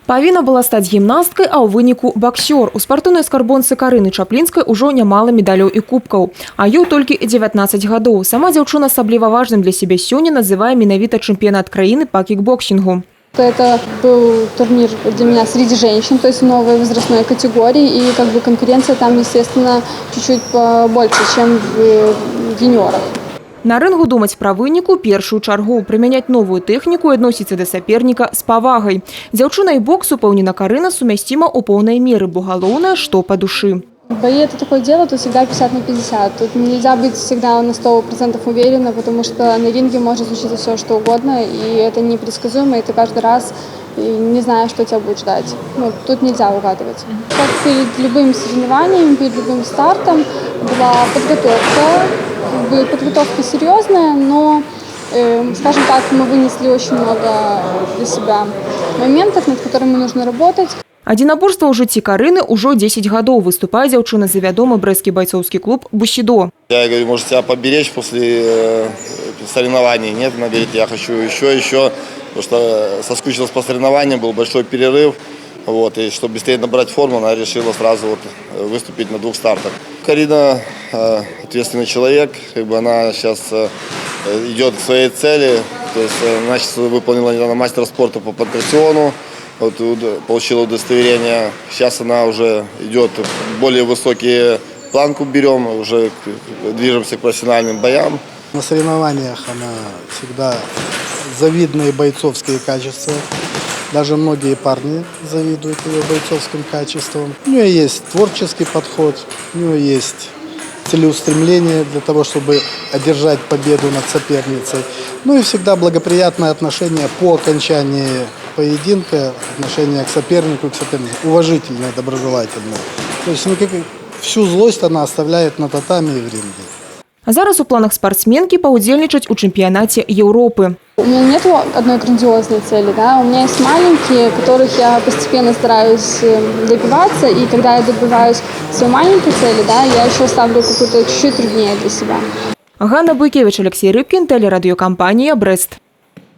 Павінна была стаць гімнасткай, а ў выніку боксер. У спартыўнай скарбонцы Карыны Чаплінскай ужо нямала медалёў і кубкаў. А ёй толькі 19 гадоў. Сама дзяўчына асабліва важным для сябе сёння называе менавіта чэмпіянат краіны па кікбоксингу. Это был турнир для меня среди женщин, то есть новой возрастной категории, и конкуренция там, естественно, чуть-чуть побольше, чем в юниорах. На рынгу думаць пра вынік у першую чаргу, прымяняць новую тэхніку і адносіцца да саперніка з павагай. Дзяўчына і бокс упэўнена Карына сумясціма ў поўнай меры, бо галоўнае, што па душы. Бои – это такое дело, тут всегда 50 на 50. Тут нельзя быть всегда на 100% уверена, потому что на ринге может случиться все, что угодно, и это непредсказуемо, и ты каждый раз не знаешь, что тебя будет ждать. Тут нельзя угадывать. Как перед любым соревнованием, перед любым стартом была подготовка. Подготовка серьезная, но, скажем так, мы вынесли очень много для себя моментов, над которыми нужно работать. Адзінаборства ў жыцці Карыны ўжо 10 гадоў. Выступае дзяўчына за вядомы брэсцкі бойцовский клуб «Бусидо». Я говорю, может, тебя поберечь после соревнований? Нет, она говорит, я хочу еще, потому что соскучилась по соревнованиям, был большой перерыв. И чтобы быстрее набрать форму, она решила сразу выступить на 2 стартах. Карина ответственный человек, она сейчас идет к своей цели, то есть она сейчас выполнила недавно мастера спорта по панкратиону, получила удостоверение. Сейчас она уже идет более высокие планку берем, уже движемся к профессиональным боям. На соревнованиях она всегда завидные бойцовские качества. Даже многие парни завидуют ее бойцовским качествам. У нее есть творческий подход, у нее есть целеустремление для того, чтобы одержать победу над соперницей. И всегда благоприятное отношение по окончании поединка, отношение к сопернику, уважительное, доброжелательное. То есть всю злость она оставляет на татами и в ринге. А зараз у планах спортсменки паудзельнічаць у чемпионате Европы. У меня нет одной грандиозной цели, да? У меня есть маленькие, которых я постепенно стараюсь добиваться, и когда я добиваюсь своей маленькой цели, да, я еще ставлю какую-то чуть-чуть труднее для себя. Ганна Буйкевич, Алексей Рыбкин, телерадиокомпания «Брест».